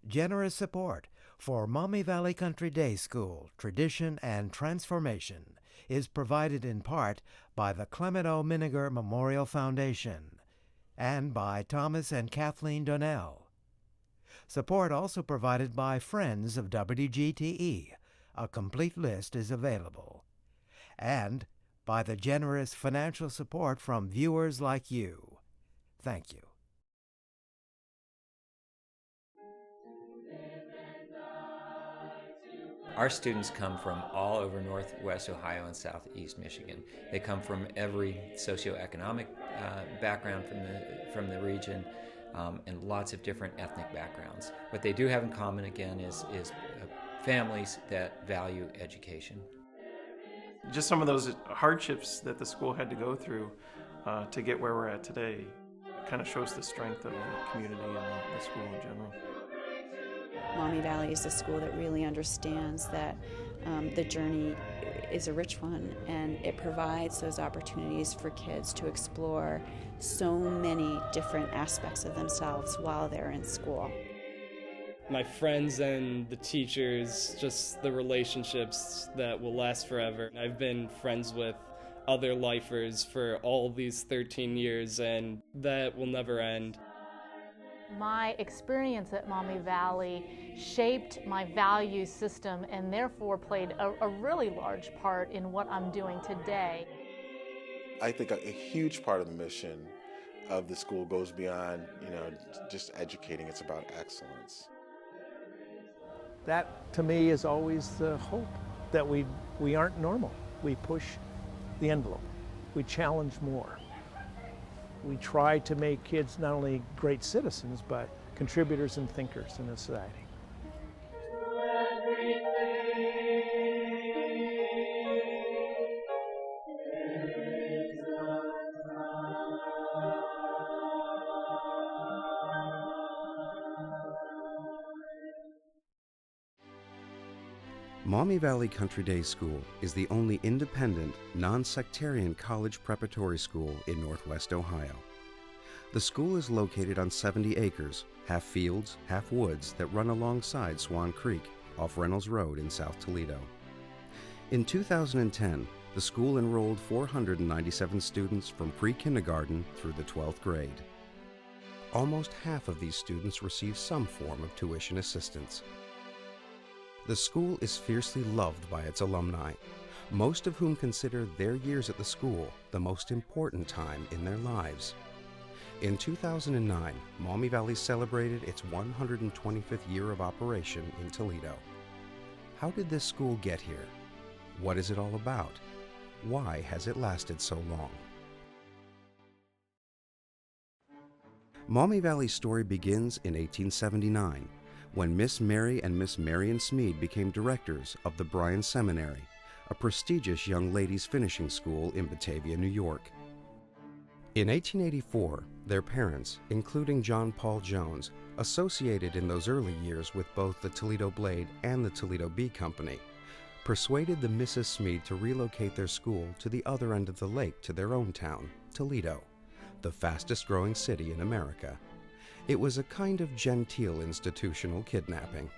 Generous support for Maumee Valley Country Day School Tradition and Transformation is provided in part by the Clement O. Miniger Memorial Foundation and by Thomas and Kathleen Donnell. Support also provided by Friends of WGTE. A complete list is available. And by the generous financial support from viewers like you. Thank you. Our students come from all over Northwest Ohio and Southeast Michigan. They come from every socioeconomic background from the region and lots of different ethnic backgrounds. What they do have in common, again, is families that value education. Just some of those hardships that the school had to go through to get where we're at today kind of shows the strength of the community and the school in general. Maumee Valley is a school that really understands that the journey is a rich one, and it provides those opportunities for kids to explore so many different aspects of themselves while they're in school. My friends and the teachers, just the relationships that will last forever. I've been friends with other lifers for all these 13 years, and that will never end. My experience at Maumee Valley shaped my value system and therefore played a really large part in what I'm doing today. I think a huge part of the mission of the school goes beyond, just educating. It's about excellence. That, to me, is always the hope, that we aren't normal. We push the envelope. We challenge more. We try to make kids not only great citizens, but contributors and thinkers in the society. Maumee Valley Country Day School is the only independent, non-sectarian college preparatory school in Northwest Ohio. The school is located on 70 acres, half fields, half woods, that run alongside Swan Creek off Reynolds Road in South Toledo. In 2010, the school enrolled 497 students from pre-kindergarten through the 12th grade. Almost half of these students receive some form of tuition assistance. The school is fiercely loved by its alumni, most of whom consider their years at the school the most important time in their lives. In 2009, Maumee Valley celebrated its 125th year of operation in Toledo. How did this school get here? What is it all about? Why has it lasted so long? Maumee Valley's story begins in 1879, when Miss Mary and Miss Marion Smead became directors of the Bryan Seminary, a prestigious young ladies' finishing school in Batavia, New York. In 1884, their parents, including John Paul Jones, associated in those early years with both the Toledo Blade and the Toledo Bee Company, persuaded the Mrs. Smead to relocate their school to the other end of the lake to their own town, Toledo, the fastest growing city in America. It was a kind of genteel institutional kidnapping.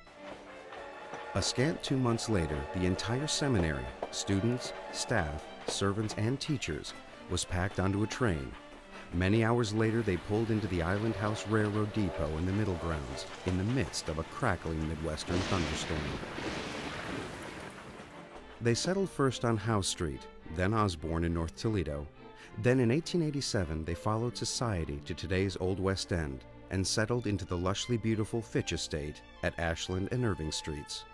A scant 2 months later, the entire seminary, students, staff, servants, and teachers, was packed onto a train. Many hours later, they pulled into the Island House Railroad Depot in the Middle Grounds, in the midst of a crackling Midwestern thunderstorm. They settled first on House Street, then Osborne in North Toledo. Then in 1887, they followed society to today's Old West End, and settled into the lushly beautiful Fitch Estate at Ashland and Irving Streets.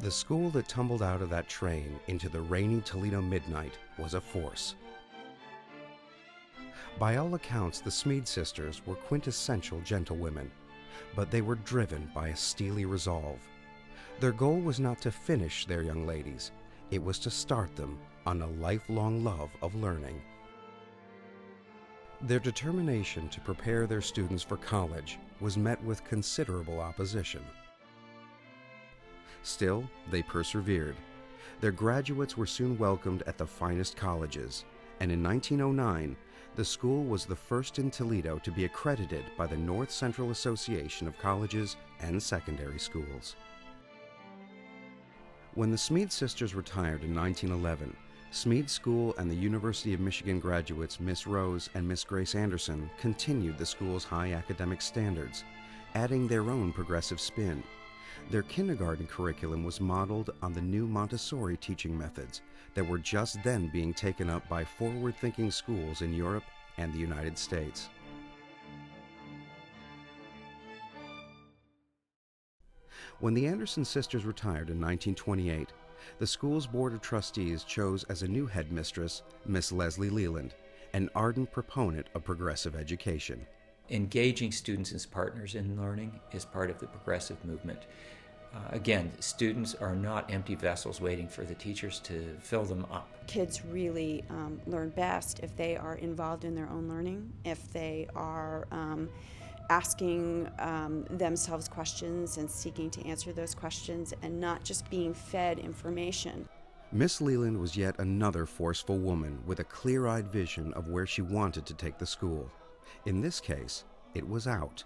The school that tumbled out of that train into the rainy Toledo midnight was a force. By all accounts, the Smead sisters were quintessential gentlewomen, but they were driven by a steely resolve. Their goal was not to finish their young ladies, it was to start them on a lifelong love of learning. Their determination to prepare their students for college was met with considerable opposition. Still, they persevered. Their graduates were soon welcomed at the finest colleges, and in 1909, The school was the first in Toledo to be accredited by the North Central Association of Colleges and Secondary Schools. When the Smead sisters retired in 1911, Smead School and the University of Michigan graduates Miss Rose and Miss Grace Anderson continued the school's high academic standards, adding their own progressive spin. Their kindergarten curriculum was modeled on the new Montessori teaching methods that were just then being taken up by forward-thinking schools in Europe and the United States. When the Anderson sisters retired in 1928, the school's Board of Trustees chose as a new headmistress Miss Leslie Leland, an ardent proponent of progressive education. Engaging students as partners in learning is part of the progressive movement. Again, students are not empty vessels waiting for the teachers to fill them up. Kids really learn best if they are involved in their own learning, if they are asking themselves questions and seeking to answer those questions and not just being fed information. Miss Leland was yet another forceful woman with a clear-eyed vision of where she wanted to take the school. In this case, it was out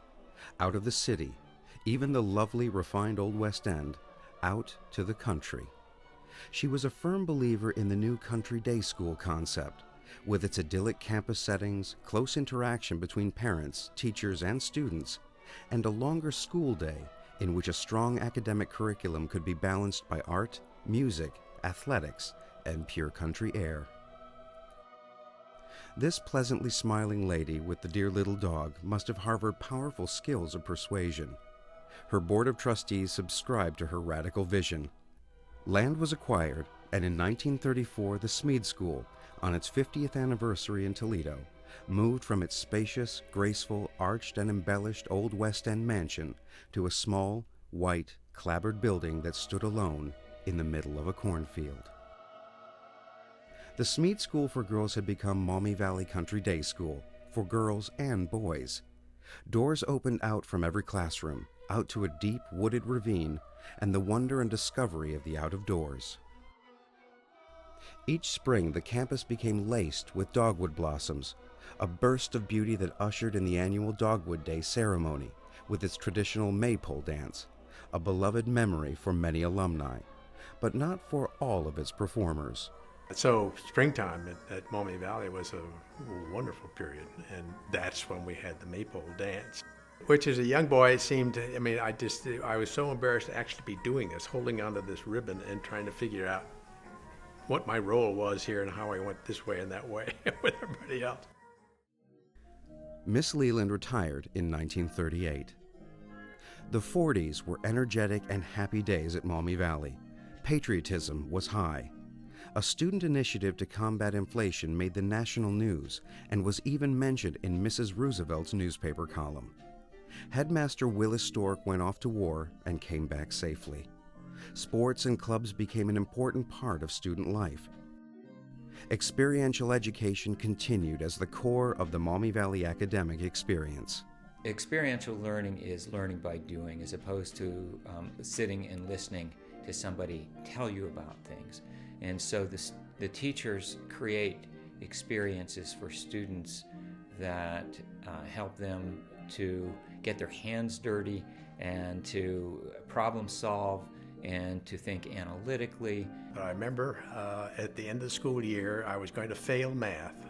of the city, even the lovely, refined Old West End, out to the country. She was a firm believer in the new country day school concept, with its idyllic campus settings, close interaction between parents, teachers, and students, and a longer school day in which a strong academic curriculum could be balanced by art, music, athletics, and pure country air. This pleasantly smiling lady with the dear little dog must have harbored powerful skills of persuasion. Her Board of Trustees subscribed to her radical vision. Land was acquired, and in 1934 the Smead School, on its 50th anniversary in Toledo, moved from its spacious, graceful, arched and embellished Old West End mansion to a small, white, clapboard building that stood alone in the middle of a cornfield. The Smead School for Girls had become Maumee Valley Country Day School for girls and boys. Doors opened out from every classroom, out to a deep, wooded ravine, and the wonder and discovery of the out-of-doors. Each spring, the campus became laced with dogwood blossoms, a burst of beauty that ushered in the annual Dogwood Day ceremony with its traditional maypole dance, a beloved memory for many alumni, but not for all of its performers. So springtime at Maumee Valley was a wonderful period, and that's when we had the maypole dance, which as a young boy seemed, I was so embarrassed to actually be doing this, holding onto this ribbon and trying to figure out what my role was here and how I went this way and that way with everybody else. Miss Leland retired in 1938. The 40s were energetic and happy days at Maumee Valley. Patriotism was high. A student initiative to combat inflation made the national news and was even mentioned in Mrs. Roosevelt's newspaper column. Headmaster Willis Stork went off to war and came back safely. Sports and clubs became an important part of student life. Experiential education continued as the core of the Maumee Valley academic experience. Experiential learning is learning by doing, as opposed to sitting and listening to somebody tell you about things. And so the teachers create experiences for students that help them to get their hands dirty and to problem solve and to think analytically. But I remember at the end of the school year, I was going to fail math.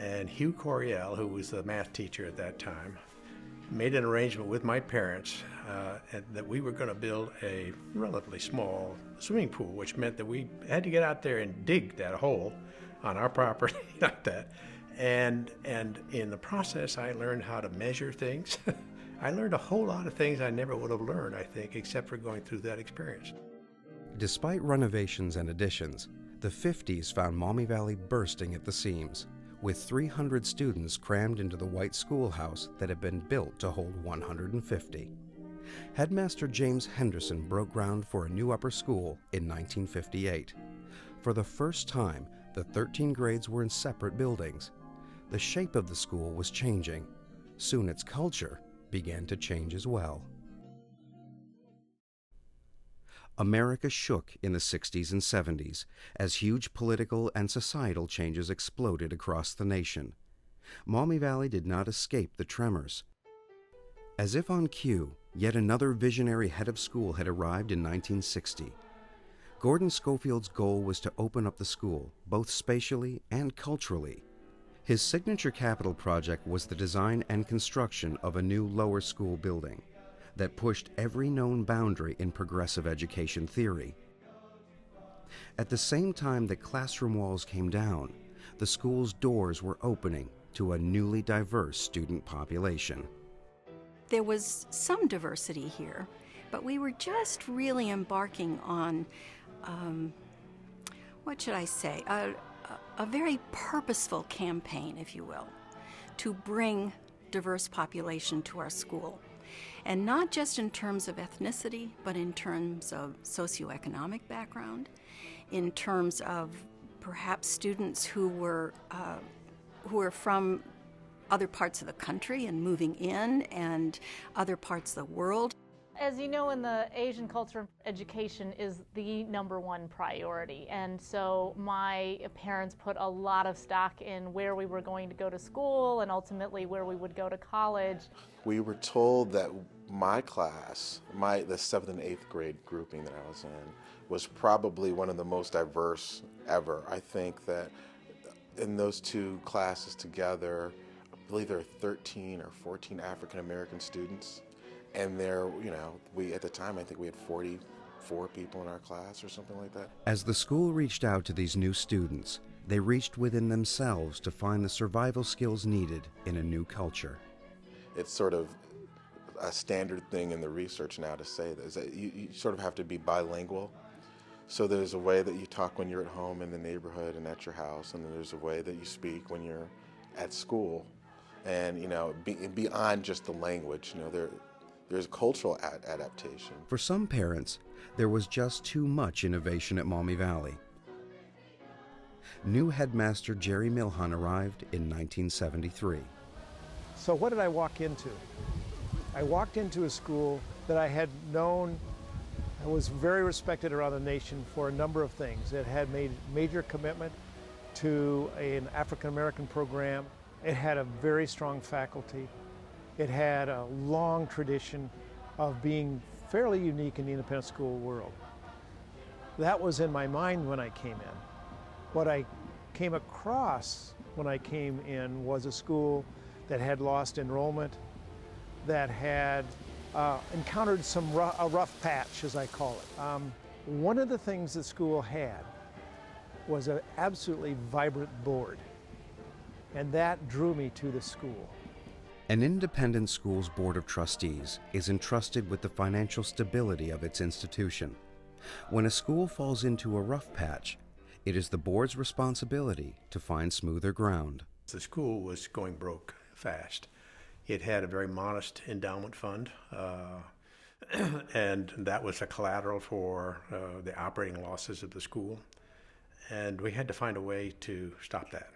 And Hugh Coriel, who was the math teacher at that time, made an arrangement with my parents that we were going to build a relatively small swimming pool, which meant that we had to get out there and dig that hole on our property like that. And in the process, I learned how to measure things. I learned a whole lot of things I never would have learned, I think, except for going through that experience. Despite renovations and additions, the 50s found Maumee Valley bursting at the seams, with 300 students crammed into the white schoolhouse that had been built to hold 150. Headmaster James Henderson broke ground for a new upper school in 1958. For the first time, the 13 grades were in separate buildings. The shape of the school was changing. Soon its culture began to change as well. America shook in the 60s and 70s as huge political and societal changes exploded across the nation. Maumee Valley did not escape the tremors. As if on cue, yet another visionary head of school had arrived in 1960. Gordon Schofield's goal was to open up the school, both spatially and culturally. His signature capital project was the design and construction of a new lower school building that pushed every known boundary in progressive education theory. At the same time that classroom walls came down, the school's doors were opening to a newly diverse student population. There was some diversity here, but we were just really embarking on, what should I say, a very purposeful campaign, if you will, to bring diverse population to our school. And not just in terms of ethnicity, but in terms of socioeconomic background, in terms of perhaps students who were from other parts of the country and moving in, and other parts of the world. As you know, in the Asian culture, education is the #1 priority. And so my parents put a lot of stock in where we were going to go to school and ultimately where we would go to college. We were told that my class, the 7th and 8th grade grouping that I was in, was probably one of the most diverse ever. I think that in those two classes together, I believe there are 13 or 14 African American students. And at the time, I think we had 44 people in our class or something like that. As the school reached out to these new students, they reached within themselves to find the survival skills needed in a new culture. It's sort of a standard thing in the research now to say that, is that you sort of have to be bilingual. So there's a way that you talk when you're at home in the neighborhood and at your house, and then there's a way that you speak when you're at school. And, beyond just the language, there's cultural adaptation. For some parents, there was just too much innovation at Maumee Valley. New headmaster Jerry Milhon arrived in 1973. So what did I walk into? I walked into a school that I had known was very respected around the nation for a number of things. It had made major commitment to an African American program. It had a very strong faculty. It had a long tradition of being fairly unique in the independent school world. That was in my mind when I came in. What I came across when I came in was a school that had lost enrollment, that had encountered a rough patch, as I call it. One of the things the school had was an absolutely vibrant board, and that drew me to the school. An independent school's board of trustees is entrusted with the financial stability of its institution. When a school falls into a rough patch, it is the board's responsibility to find smoother ground. The school was going broke fast. It had a very modest endowment fund, and that was a collateral for the operating losses of the school. And we had to find a way to stop that.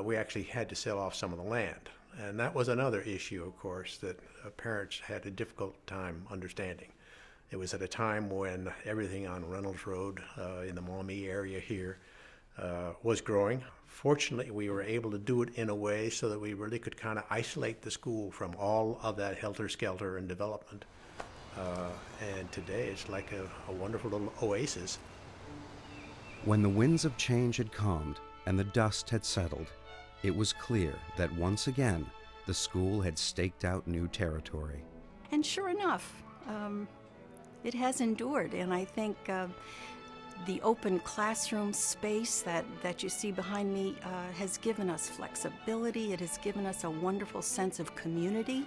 We actually had to sell off some of the land. And that was another issue, of course, that parents had a difficult time understanding. It was at a time when everything on Reynolds Road in the Maumee area here was growing. Fortunately, we were able to do it in a way so that we really could kind of isolate the school from all of that helter-skelter and development. And today it's like a wonderful little oasis. When the winds of change had calmed and the dust had settled, it was clear that once again, the school had staked out new territory. And sure enough, it has endured. And I think the open classroom space that you see behind me has given us flexibility. It has given us a wonderful sense of community,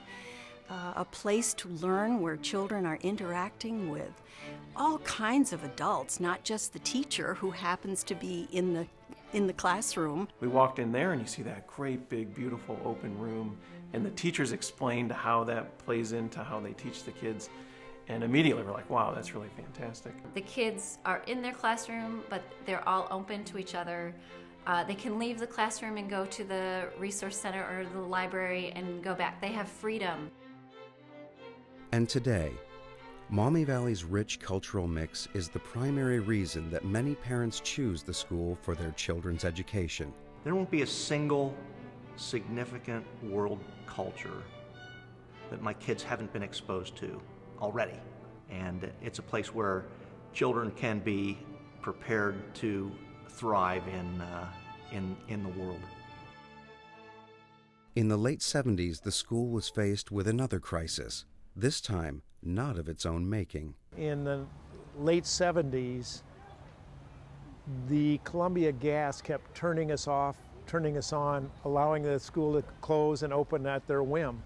a place to learn where children are interacting with all kinds of adults, not just the teacher who happens to be in the classroom. We walked in there and you see that great big beautiful open room, and the teachers explained how that plays into how they teach the kids, and immediately we're like, wow, that's really fantastic. The kids are in their classroom, but they're all open to each other. They can leave the classroom and go to the resource center or the library and go back. They have freedom. And today, Maumee Valley's rich cultural mix is the primary reason that many parents choose the school for their children's education. There won't be a single significant world culture that my kids haven't been exposed to already. And it's a place where children can be prepared to thrive in the world. In the late 70s, the school was faced with another crisis, this time not of its own making. In the late 70s, the Columbia Gas kept turning us off, turning us on, allowing the school to close and open at their whim.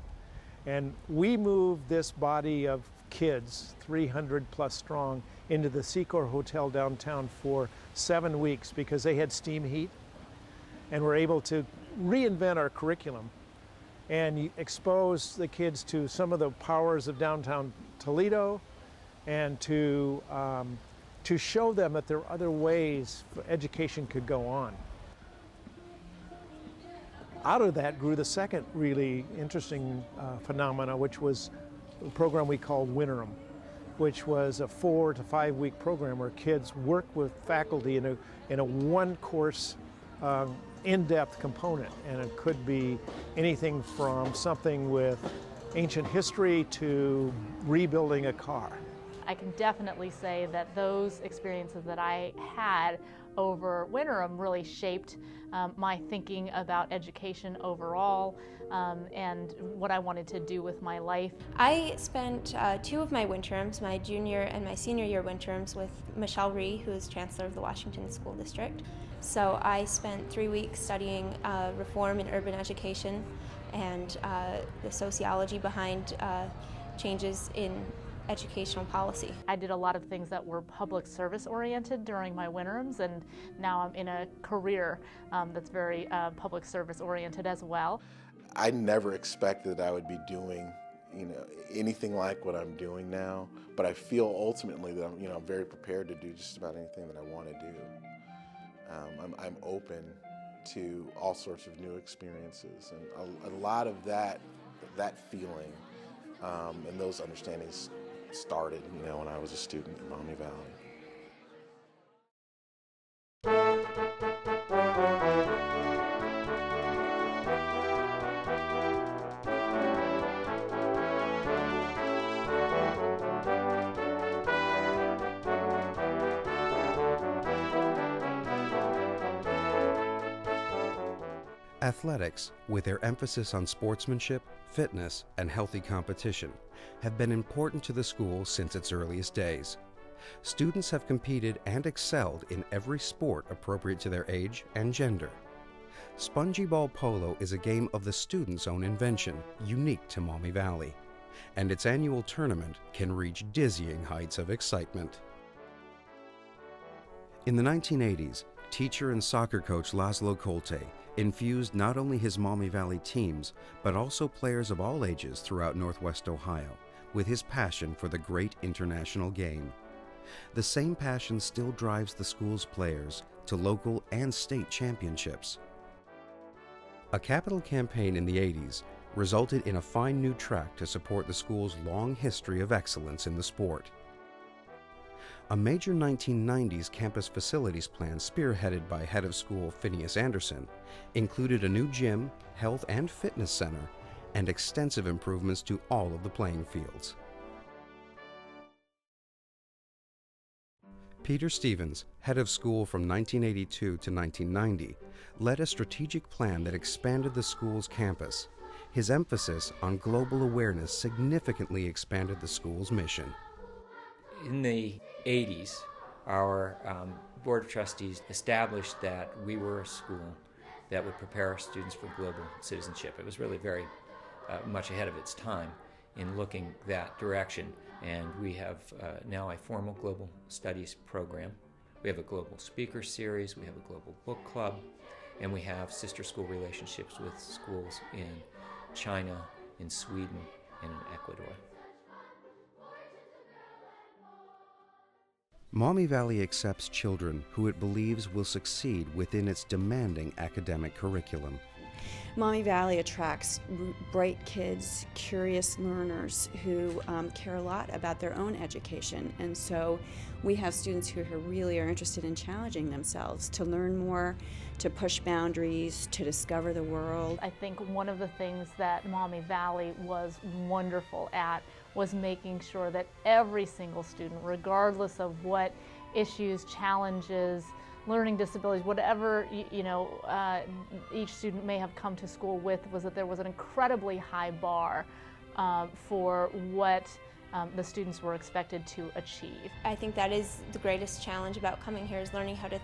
And we moved this body of kids, 300 plus strong, into the Secor Hotel downtown for 7 weeks because they had steam heat, and were able to reinvent our curriculum and expose the kids to some of the powers of downtown Toledo, and to show them that there are other ways education could go on. Out of that grew the second really interesting phenomena, which was a program we called winterm, which was a 4 to 5 week program where kids work with faculty in a one-course in-depth component, and it could be anything from something with ancient history to rebuilding a car. I can definitely say that those experiences that I had over winterm really shaped my thinking about education overall and what I wanted to do with my life. I spent 2 of my winterms, my junior and my senior year winterms, with Michelle Rhee, who is Chancellor of the Washington School District. So I spent 3 weeks studying reform in urban education and the sociology behind changes in educational policy. I did a lot of things that were public service oriented during my winterms, and now I'm in a career that's very public service oriented as well. I never expected I would be doing, anything like what I'm doing now, but I feel ultimately that I'm very prepared to do just about anything that I want to do. I'm open to all sorts of new experiences, and a lot of that feeling and those understandings started, when I was a student at Maumee Valley. Athletics, with their emphasis on sportsmanship, fitness, and healthy competition, have been important to the school since its earliest days. Students have competed and excelled in every sport appropriate to their age and gender. Spongy ball polo is a game of the students' own invention, unique to Maumee Valley, and its annual tournament can reach dizzying heights of excitement. In the 1980s, teacher and soccer coach Laszlo Kolte infused not only his Maumee Valley teams, but also players of all ages throughout Northwest Ohio, with his passion for the great international game. The same passion still drives the school's players to local and state championships. A capital campaign in the 80s resulted in a fine new track to support the school's long history of excellence in the sport. A major 1990s campus facilities plan spearheaded by head of school Phineas Anderson included a new gym, health and fitness center, and extensive improvements to all of the playing fields. Peter Stevens, head of school from 1982 to 1990, led a strategic plan that expanded the school's campus. His emphasis on global awareness significantly expanded the school's mission. In the 80s, our Board of Trustees established that we were a school that would prepare our students for global citizenship. It was really very much ahead of its time in looking that direction, and we have now a formal global studies program. We have a global speaker series, we have a global book club, and we have sister school relationships with schools in China, in Sweden, and in Ecuador. Maumee Valley accepts children who it believes will succeed within its demanding academic curriculum. Maumee Valley attracts bright kids, curious learners who care a lot about their own education. And so we have students who really are interested in challenging themselves to learn more, to push boundaries, to discover the world. I think one of the things that Maumee Valley was wonderful at was making sure that every single student, regardless of what issues, challenges, learning disabilities, whatever each student may have come to school with, was that there was an incredibly high bar for what the students were expected to achieve. I think that is the greatest challenge about coming here, is learning how to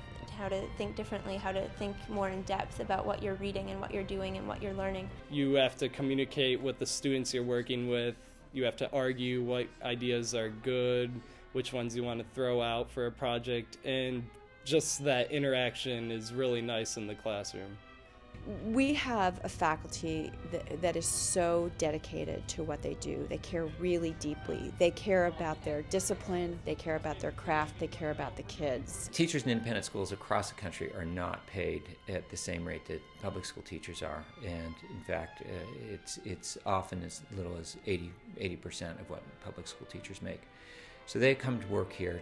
think differently, how to think more in depth about what you're reading and what you're doing and what you're learning. You have to communicate with the students you're working with. You have to argue what ideas are good, which ones you want to throw out for a project, and just that interaction is really nice in the classroom. We have a faculty that is so dedicated to what they do. They care really deeply. They care about their discipline, they care about their craft, they care about the kids. Teachers in independent schools across the country are not paid at the same rate that public school teachers are. And in fact, it's often as little as 80% of what public school teachers make. So they come to work here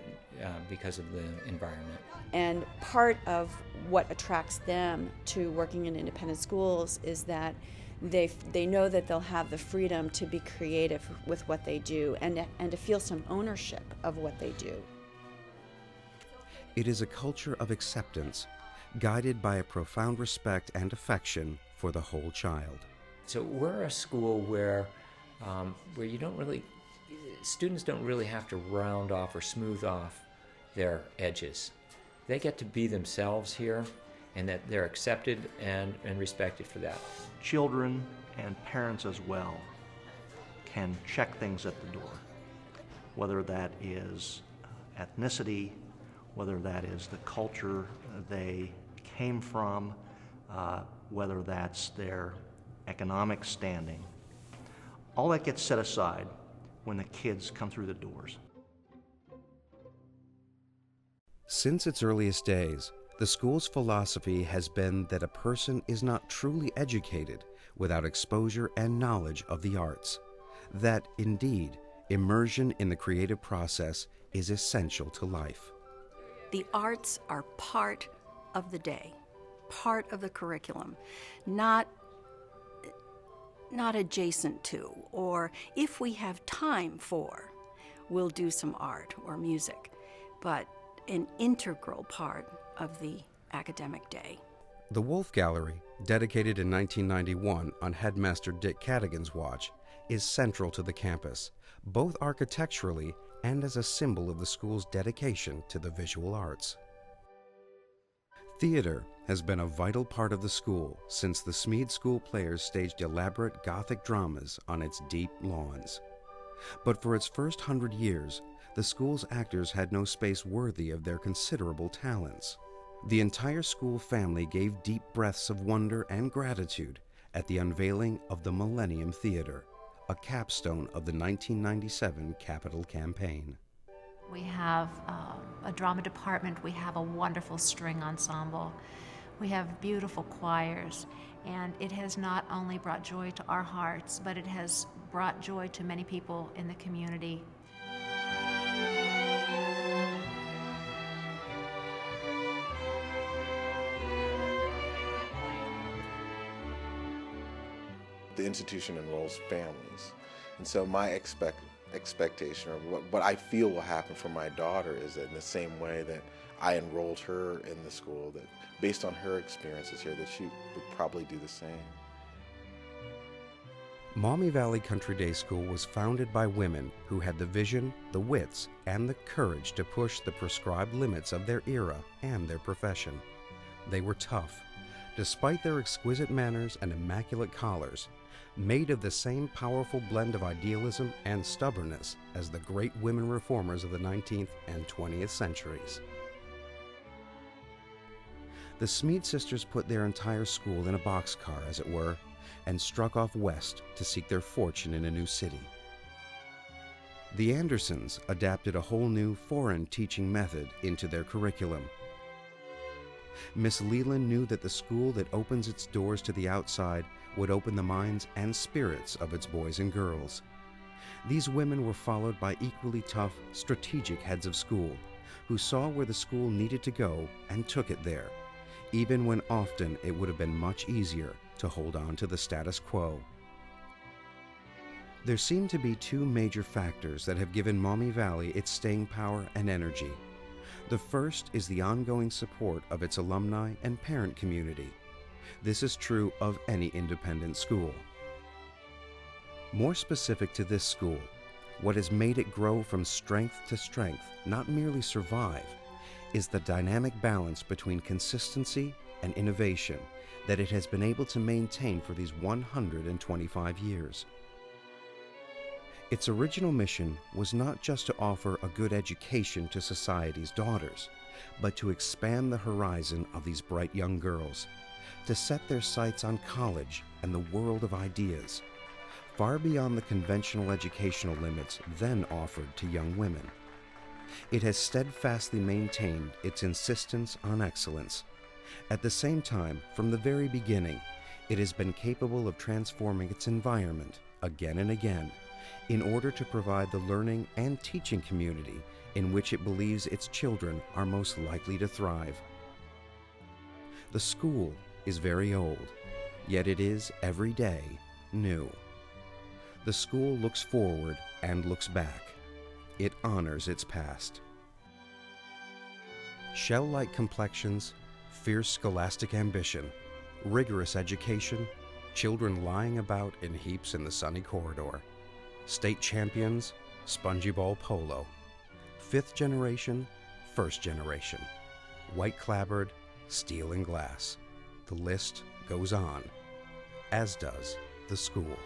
because of the environment. And part of what attracts them to working in independent schools is that they know that they'll have the freedom to be creative with what they do and to feel some ownership of what they do. It is a culture of acceptance, guided by a profound respect and affection for the whole child. So we're a school where you don't really, students don't really have to round off or smooth off their edges. They get to be themselves here, and that they're accepted and respected for that. Children and parents as well can check things at the door, whether that is ethnicity, whether that is the culture they came from, whether that's their economic standing. All that gets set aside when the kids come through the doors. Since its earliest days, the school's philosophy has been that a person is not truly educated without exposure and knowledge of the arts. That, indeed, immersion in the creative process is essential to life. The arts are part of the day, part of the curriculum, not adjacent to, or if we have time for, we'll do some art or music, but an integral part of the academic day. The Wolf Gallery, dedicated in 1991 on Headmaster Dick Cadigan's watch, is central to the campus, both architecturally and as a symbol of the school's dedication to the visual arts. Theater has been a vital part of the school since the Smead School players staged elaborate Gothic dramas on its deep lawns. But for its first 100 years, the school's actors had no space worthy of their considerable talents. The entire school family gave deep breaths of wonder and gratitude at the unveiling of the Millennium Theater, a capstone of the 1997 Capitol campaign. We have a drama department, we have a wonderful string ensemble, we have beautiful choirs, and it has not only brought joy to our hearts, but it has brought joy to many people in the community. The institution enrolls families, and so my expectation, or what I feel will happen for my daughter, is that in the same way that I enrolled her in the school, that based on her experiences here, that she would probably do the same. Maumee Valley Country Day School was founded by women who had the vision, the wits, and the courage to push the prescribed limits of their era and their profession. They were tough, despite their exquisite manners and immaculate collars, made of the same powerful blend of idealism and stubbornness as the great women reformers of the 19th and 20th centuries. The Smead sisters put their entire school in a boxcar, as it were, and struck off west to seek their fortune in a new city. The Andersons adapted a whole new foreign teaching method into their curriculum. Miss Leland knew that the school that opens its doors to the outside would open the minds and spirits of its boys and girls. These women were followed by equally tough, strategic heads of school who saw where the school needed to go and took it there, even when often it would have been much easier to hold on to the status quo. There seem to be two major factors that have given Maumee Valley its staying power and energy. The first is the ongoing support of its alumni and parent community. This is true of any independent school. More specific to this school, what has made it grow from strength to strength, not merely survive, is the dynamic balance between consistency and innovation that it has been able to maintain for these 125 years. Its original mission was not just to offer a good education to society's daughters, but to expand the horizon of these bright young girls, to set their sights on college and the world of ideas, far beyond the conventional educational limits then offered to young women. It has steadfastly maintained its insistence on excellence. At the same time, from the very beginning, it has been capable of transforming its environment again and again in order to provide the learning and teaching community in which it believes its children are most likely to thrive. The school is very old, yet it is every day new. The school looks forward and looks back. It honors its past. Shell-like complexions, fierce scholastic ambition, rigorous education, children lying about in heaps in the sunny corridor, state champions, spongy ball polo, fifth generation, first generation, white clapboard, steel and glass. The list goes on, as does the school.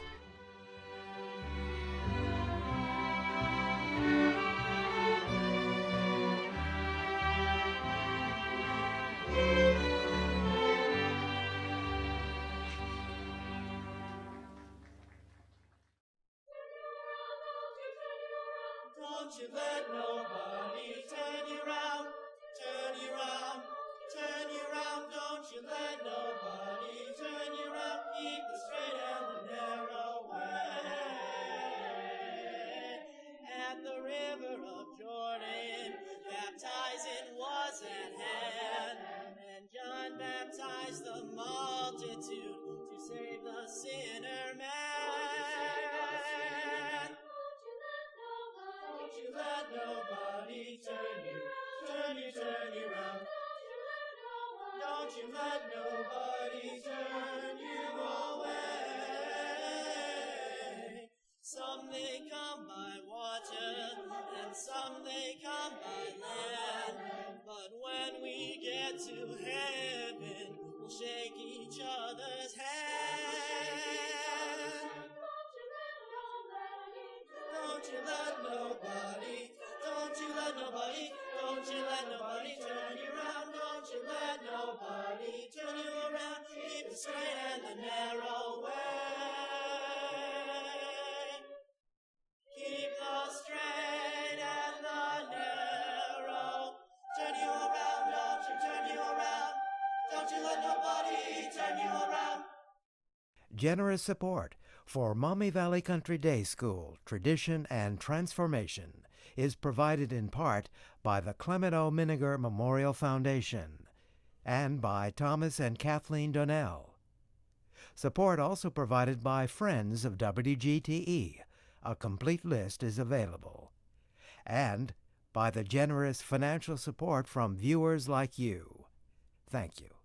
Don't you let nobody turn you round, turn you round, turn you round. Don't you let nobody turn you round. Keep the straight and the narrow way. At the river of Jordan, baptizing was at hand, and John baptized the multitude to save the sinner man. Don't you let nobody turn you round. Don't you let nobody turn you away. Some they come by water, and some they come by land. But when we get to heaven, we'll shake each other's hand. Don't you let nobody, don't you let nobody, don't you let nobody turn you around. Don't you let nobody turn you around. Keep the straight and the narrow way. Keep the straight and the narrow. Turn you around, don't you turn you around. Don't you let nobody turn you around. Generous support for Maumee Valley Country Day School, Tradition and Transformation is provided in part by the Clement O. Miniger Memorial Foundation and by Thomas and Kathleen Donnell. Support also provided by Friends of WGTE. A complete list is available. And by the generous financial support from viewers like you. Thank you.